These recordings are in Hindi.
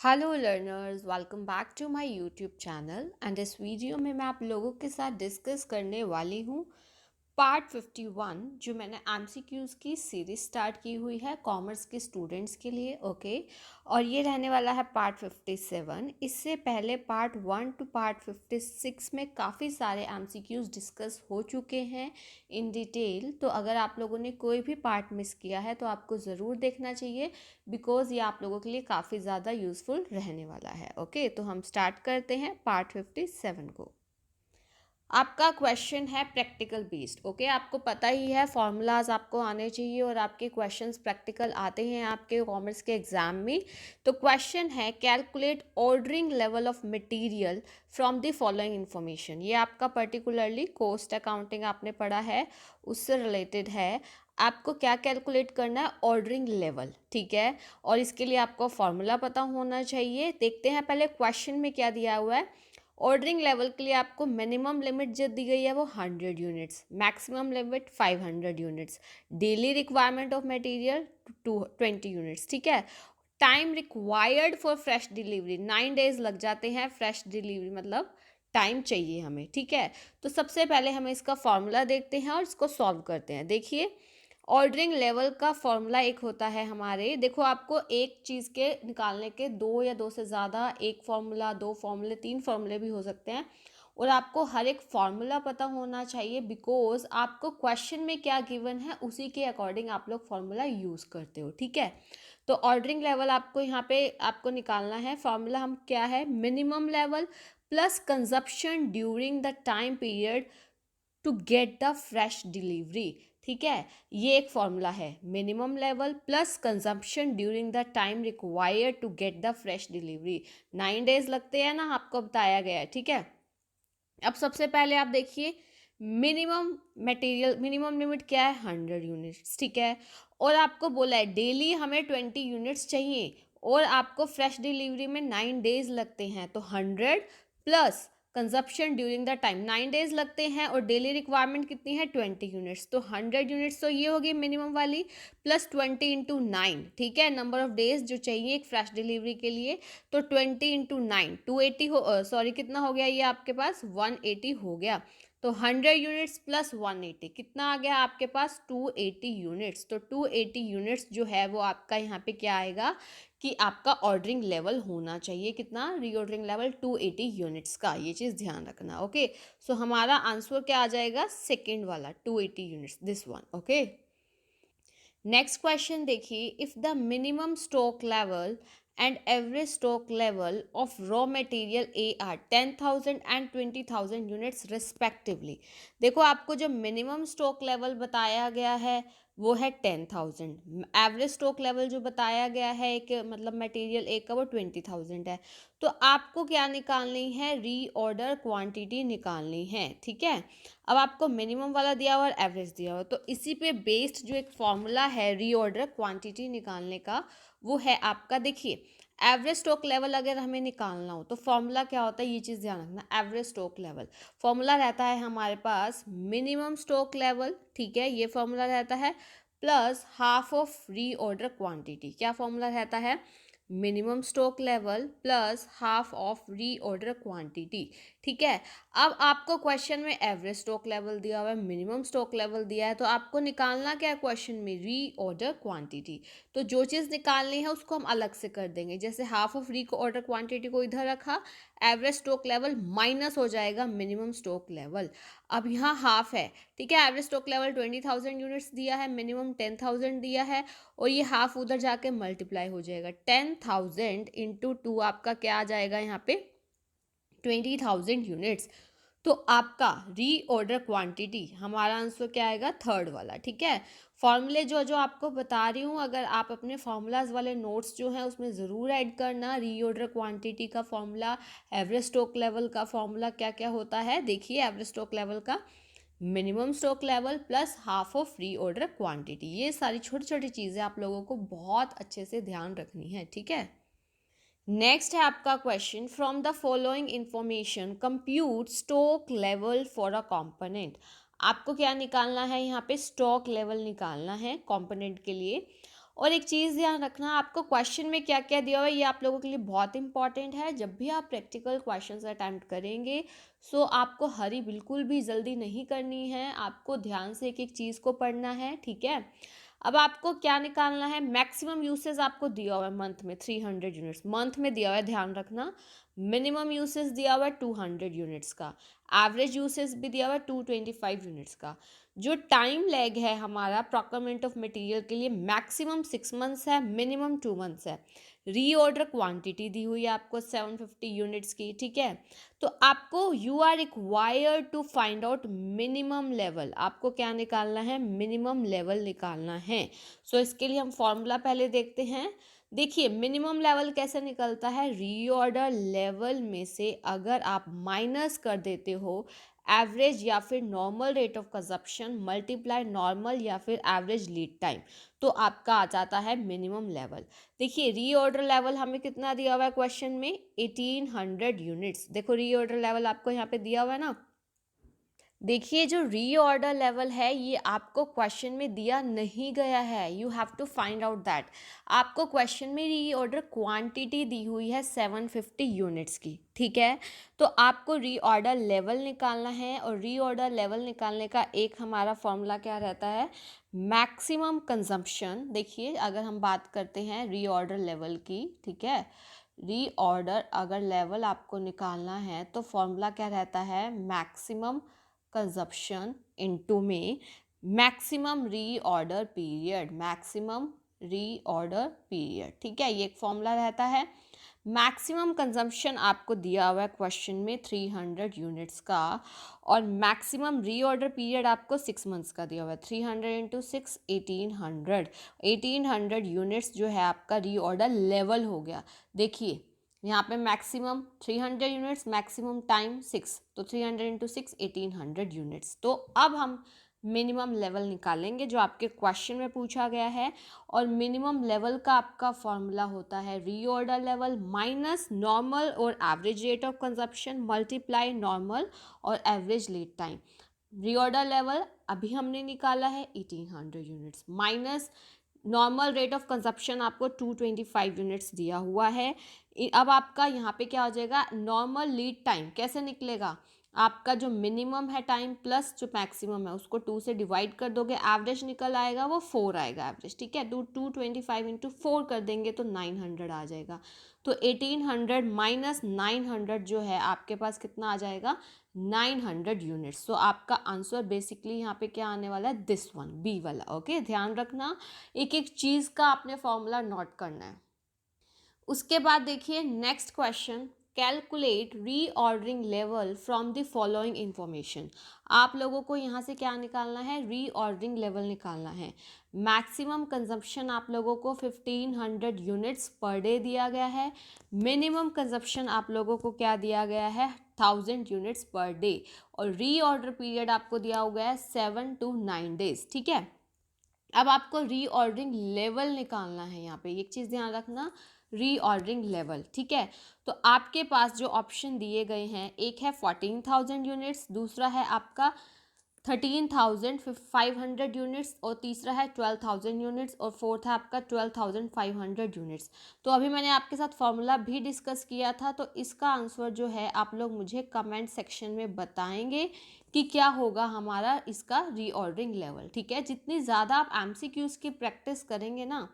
Hello learners, welcome back to my YouTube channel. And इस वीडियो में मैं आप लोगों के साथ डिस्कस करने वाली हूँ पार्ट 51, जो मैंने एमसीक्यूज़ की सीरीज स्टार्ट की हुई है कॉमर्स के स्टूडेंट्स के लिए। ओके, और ये रहने वाला है पार्ट 57। इससे पहले पार्ट 1 टू पार्ट 56 में काफ़ी सारे एमसीक्यूज़ डिस्कस हो चुके हैं इन डिटेल। तो अगर आप लोगों ने कोई भी पार्ट मिस किया है तो आपको ज़रूर देखना चाहिए, बिकॉज़ ये आप लोगों के लिए काफ़ी ज़्यादा यूज़फुल रहने वाला है। ओके, तो हम स्टार्ट करते हैं पार्ट 57 को। आपका क्वेश्चन है प्रैक्टिकल बेस्ड। ओके, आपको पता ही है फॉर्मूलाज आपको आने चाहिए और आपके क्वेश्चंस प्रैक्टिकल आते हैं आपके कॉमर्स के एग्जाम में। तो क्वेश्चन है calculate ordering level of material from the following information. ये आपका पर्टिकुलरली कॉस्ट अकाउंटिंग आपने पढ़ा है, उससे रिलेटेड है। आपको क्या कैलकुलेट करना है? ऑर्डरिंग लेवल, ठीक है। और इसके लिए आपको फॉर्मूला पता होना चाहिए। देखते हैं पहले क्वेश्चन में क्या दिया हुआ है। ऑर्डरिंग लेवल के लिए आपको मिनिमम लिमिट जो दी गई है वो 100 units, maximum limit 500 units, daily requirement of material 20 units, ठीक है। Time required for fresh delivery 9 days लग जाते हैं फ्रेश डिलीवरी, मतलब टाइम चाहिए हमें, ठीक है। तो सबसे पहले हमें इसका फॉर्मूला देखते हैं और इसको सॉल्व करते हैं। देखिए, ऑर्डरिंग लेवल का फॉर्मूला एक होता है हमारे, देखो आपको एक चीज़ के निकालने के दो या दो से ज़्यादा, एक फॉर्मूला, दो फॉर्मूले, तीन फॉर्मूले भी हो सकते हैं, और आपको हर एक फॉर्मूला पता होना चाहिए, बिकॉज आपको क्वेश्चन में क्या गिवन है उसी के अकॉर्डिंग आप लोग फॉर्मूला यूज़ करते हो, ठीक है। तो ऑर्डरिंग लेवल आपको यहाँ पे आपको निकालना है। फॉर्मूला हम क्या है? Minimum level plus consumption during the time period to get the fresh delivery, ठीक है। ये एक फॉर्मूला है, minimum level plus consumption during the time required to get the fresh delivery. 9 days लगते हैं ना, आपको बताया गया है, ठीक है। अब सबसे पहले आप देखिए, मिनिमम मटेरियल, मिनिमम लिमिट क्या है? 100 यूनिट्स, ठीक है। और आपको बोला है डेली हमें 20 यूनिट्स चाहिए, और आपको फ्रेश डिलीवरी में 9 डेज लगते हैं, तो 100 plus consumption during the time 9 days लगते हैं, और डेली रिक्वायरमेंट कितनी है? 20 यूनिट्स। तो 100 यूनिट्स तो ये होगी मिनिमम वाली, प्लस 20 इंटू 9, ठीक है, नंबर ऑफ डेज जो चाहिए एक फ्रेश डिलीवरी के लिए। तो 20 इंटू 9 280 हो, सॉरी कितना हो गया ये आपके पास? 180 हो गया। तो 100 यूनिट्स प्लस 180 कितना आ गया आपके पास? 280 यूनिट्स। तो 280 यूनिट्स जो है वो आपका यहाँ पे क्या आएगा कि आपका ऑर्डरिंग लेवल होना चाहिए। कितना? रीऑर्डरिंग लेवल 280 यूनिट्स का, ये चीज़ ध्यान रखना। ओके, सो हमारा आंसर क्या आ जाएगा? सेकेंड वाला 280 units, this one. Okay, next question देखिए, if the minimum stock level and average stock level of raw material A are 10,000 and 20,000 units respectively. देखो, आपको जो मिनिमम स्टॉक लेवल बताया गया है वो है 10,000, एवरेज स्टॉक लेवल जो बताया गया है एक मतलब मटेरियल एक का वो 20,000 है। तो आपको क्या निकालनी है? रीऑर्डर क्वांटिटी निकालनी है, ठीक है। अब आपको मिनिमम वाला दिया हुआ और एवरेज दिया हुआ, तो इसी पे बेस्ड जो एक फॉर्मूला है रीऑर्डर क्वांटिटी निकालने का, वो है आपका, देखिए, एवरेज स्टॉक लेवल अगर हमें निकालना हो तो फॉर्मूला क्या होता है, ये चीज़ ध्यान रखना। एवरेज स्टॉक लेवल फॉर्मूला रहता है हमारे पास मिनिमम स्टॉक लेवल, ठीक है, ये फॉर्मूला रहता है, plus half of reorder quantity. क्या फॉर्मूला रहता है? Minimum stock level plus half of reorder quantity, ठीक है। अब आपको क्वेश्चन में एवरेज स्टॉक लेवल दिया हुआ है, मिनिमम स्टॉक लेवल दिया है, तो आपको निकालना क्या है क्वेश्चन में? Reorder quantity. तो जो चीज़ निकालनी है उसको हम अलग से कर देंगे, जैसे हाफ ऑफ रीऑर्डर क्वांटिटी को इधर रखा, एवरेज स्टॉक लेवल माइनस हो जाएगा मिनिमम स्टॉक लेवल। अब यहाँ हाफ है, ठीक है, एवरेज स्टॉक लेवल 20,000 यूनिट्स दिया है, मिनिमम 10,000 दिया है, और ये हाफ उधर जाके मल्टीप्लाई हो जाएगा। 10,000 इंटू 2 आपका क्या आ जाएगा यहाँ पे? 20,000 यूनिट्स। तो आपका रीऑर्डर क्वांटिटी, हमारा आंसर क्या आएगा? थर्ड वाला, ठीक है। फॉर्मूले जो जो आपको बता रही हूँ, अगर आप अपने फार्मूलाज वाले नोट्स जो हैं उसमें ज़रूर ऐड करना। रीऑर्डर क्वांटिटी का फॉर्मूला, एवरेज स्टॉक लेवल का फॉर्मूला क्या क्या होता है, देखिए। एवरेज स्टॉक लेवल का minimum stock level plus half of reorder quantity, ये सारी छोटी छोटी चीज़ें आप लोगों को बहुत अच्छे से ध्यान रखनी है, ठीक है। नेक्स्ट है आपका question, from the following information compute stock level for a component. आपको क्या निकालना है यहाँ पे? स्टॉक लेवल निकालना है कंपोनेंट के लिए। और एक चीज़ ध्यान रखना, आपको क्वेश्चन में क्या क्या दिया हुआ है ये आप लोगों के लिए बहुत इंपॉर्टेंट है। जब भी आप प्रैक्टिकल क्वेश्चंस अटेम्प्ट करेंगे सो आपको हरी बिल्कुल भी जल्दी नहीं करनी है, आपको ध्यान से एक एक चीज़ को पढ़ना है, ठीक है। अब आपको क्या निकालना है, मैक्सिमम यूसेज आपको दिया हुआ है मंथ में 300 यूनिट्स मंथ में दिया हुआ है, ध्यान रखना। मिनिमम यूसेज दिया हुआ है 200 यूनिट्स का, एवरेज यूसेज भी दिया हुआ है 225 यूनिट्स का। जो टाइम लैग है हमारा प्रोक्योरमेंट ऑफ मटेरियल के लिए, मैक्सिमम 6 मंथ्स है, मिनिमम 2 मंथ्स है। रीऑर्डर क्वांटिटी दी हुई है आपको 750 यूनिट्स की, ठीक है। तो आपको you are required to find out minimum level, आपको क्या निकालना है, मिनिमम लेवल निकालना है। सो इसके लिए हम फॉर्मूला पहले देखते हैं। देखिए मिनिमम लेवल कैसे निकलता है, रीऑर्डर लेवल में से अगर आप माइनस कर देते हो एवरेज या फिर normal rate of consumption multiply normal या फिर एवरेज लीड टाइम, तो आपका आ जाता है मिनिमम लेवल। देखिए रीऑर्डर लेवल हमें कितना दिया हुआ है क्वेश्चन में, 1800 यूनिट्स। देखो रीऑर्डर लेवल आपको यहाँ पे दिया हुआ है ना। देखिए जो रीऑर्डर लेवल है ये आपको क्वेश्चन में दिया नहीं गया है, you have to find out that. आपको क्वेश्चन में रीऑर्डर क्वांटिटी दी हुई है 750 यूनिट्स की, ठीक है। तो आपको रीऑर्डर लेवल निकालना है, और रीऑर्डर लेवल निकालने का एक हमारा फॉर्मूला क्या रहता है, मैक्सिमम कंजम्पशन। देखिए अगर हम बात करते हैं रीऑर्डर लेवल की, ठीक है, रीऑर्डर अगर लेवल आपको निकालना है तो फॉर्मूला क्या रहता है, मैक्सिमम कंजप्शन इनटू में maximum reorder period, maximum reorder period, ठीक है, ये एक फॉर्मूला रहता है। मैक्सिमम कंजम्पशन आपको दिया हुआ है क्वेश्चन में 300 यूनिट्स का, और मैक्सिमम रीऑर्डर पीरियड आपको 6 मंथ्स का दिया हुआ है। 300 इंटू 6 1800, 1800 यूनिट्स जो है आपका रीऑर्डर लेवल हो गया। देखिए यहाँ पे मैक्सिमम 300 यूनिट्स, मैक्सिमम टाइम 6, तो 300 इंटू 6 1800 यूनिट्स। तो अब हम मिनिमम लेवल निकालेंगे जो आपके क्वेश्चन में पूछा गया है, और मिनिमम लेवल का आपका फॉर्मूला होता है रीऑर्डर लेवल माइनस नॉर्मल और average rate of consumption multiply normal और average lead time. Reorder level अभी हमने निकाला है 1800 units, minus normal rate of consumption आपको 225 यूनिट्स दिया हुआ है। अब आपका यहाँ पे क्या हो जाएगा, नॉर्मल लीड टाइम कैसे निकलेगा, आपका जो मिनिमम है टाइम प्लस जो मैक्सिमम है उसको 2 से डिवाइड कर दोगे, एवरेज निकल आएगा वो 4 आएगा एवरेज, ठीक है। 225 इंटू 4 कर देंगे तो 900 आ जाएगा। तो 1800 माइनस 900 जो है आपके पास कितना आ जाएगा, 900 यूनिट्स। तो आपका आंसर बेसिकली यहाँ पे क्या आने वाला है, दिस वन, बी वाला। ओके ध्यान रखना, एक एक चीज़ का आपने फॉर्मूला नोट करना है। उसके बाद देखिए next question, calculate reordering level from the following information. आप लोगों को यहाँ से क्या निकालना है, रीऑर्डरिंग लेवल निकालना है। मैक्सिमम कंजप्शन आप लोगों को 1500 यूनिट्स पर डे दिया गया है, मिनिमम कंजप्शन आप लोगों को क्या दिया गया है, 1000 यूनिट्स पर डे, और रीऑर्डर पीरियड आपको दिया हुआ है 7 to 9 डेज, ठीक है। अब आपको रीऑर्डरिंग लेवल निकालना है, यहाँ पे एक चीज़ ध्यान रखना, रीऑर्डरिंग लेवल, ठीक है। तो आपके पास जो ऑप्शन दिए गए हैं, एक है 14,000 यूनिट्स, दूसरा है आपका 13,500 यूनिट्स, और तीसरा है 12,000 यूनिट्स, और फोर्थ है आपका 12,500 यूनिट्स। तो अभी मैंने आपके साथ फॉर्मूला भी डिस्कस किया था, तो इसका आंसर जो है आप लोग मुझे कमेंट सेक्शन में बताएंगे कि क्या होगा हमारा इसका रीऑर्डरिंग लेवल, ठीक है। जितनी ज़्यादा आप एमसीक्यूज़ की प्रैक्टिस करेंगे ना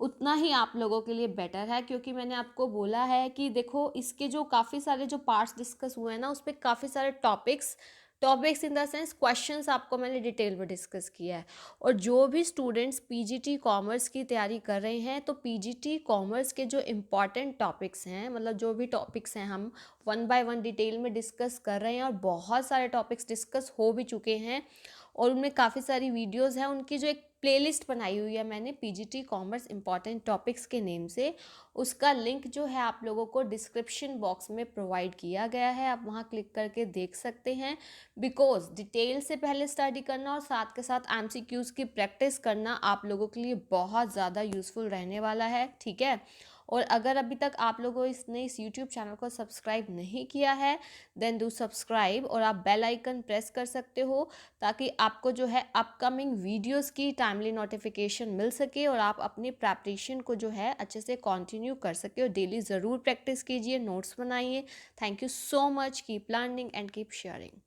उतना ही आप लोगों के लिए बेटर है, क्योंकि मैंने आपको बोला है कि देखो इसके जो काफ़ी सारे जो पार्ट्स डिस्कस हुए हैं ना, उस पर काफ़ी सारे topics in the sense questions आपको मैंने डिटेल में डिस्कस किया है। और जो भी स्टूडेंट्स पीजीटी कॉमर्स की तैयारी कर रहे हैं, तो पीजीटी कॉमर्स के जो इम्पॉर्टेंट टॉपिक्स हैं, मतलब जो भी टॉपिक्स हैं हम 1 बाय 1 डिटेल में डिस्कस कर रहे हैं, और बहुत सारे टॉपिक्स डिस्कस हो भी चुके हैं, और उनमें काफ़ी सारी वीडियोस हैं। उनकी जो एक प्लेलिस्ट बनाई हुई है मैंने पीजीटी कॉमर्स इंपॉर्टेंट टॉपिक्स के नेम से, उसका लिंक जो है आप लोगों को डिस्क्रिप्शन बॉक्स में प्रोवाइड किया गया है, आप वहां क्लिक करके देख सकते हैं। बिकॉज डिटेल से पहले स्टडी करना और साथ के साथ एमसीक्यूज़ की प्रैक्टिस करना आप लोगों के लिए बहुत ज़्यादा यूज़फुल रहने वाला है, ठीक है। और अगर अभी तक आप लोगों ने इस यूट्यूब चैनल को सब्सक्राइब नहीं किया है, देन डू सब्सक्राइब और आप बेल आइकन प्रेस कर सकते हो, ताकि आपको जो है अपकमिंग वीडियोस की टाइमली नोटिफिकेशन मिल सके और आप अपनी प्रेपरेशन को जो है अच्छे से कंटिन्यू कर सके। और डेली ज़रूर प्रैक्टिस कीजिए, नोट्स बनाइए। Thank you so much, keep learning and keep sharing.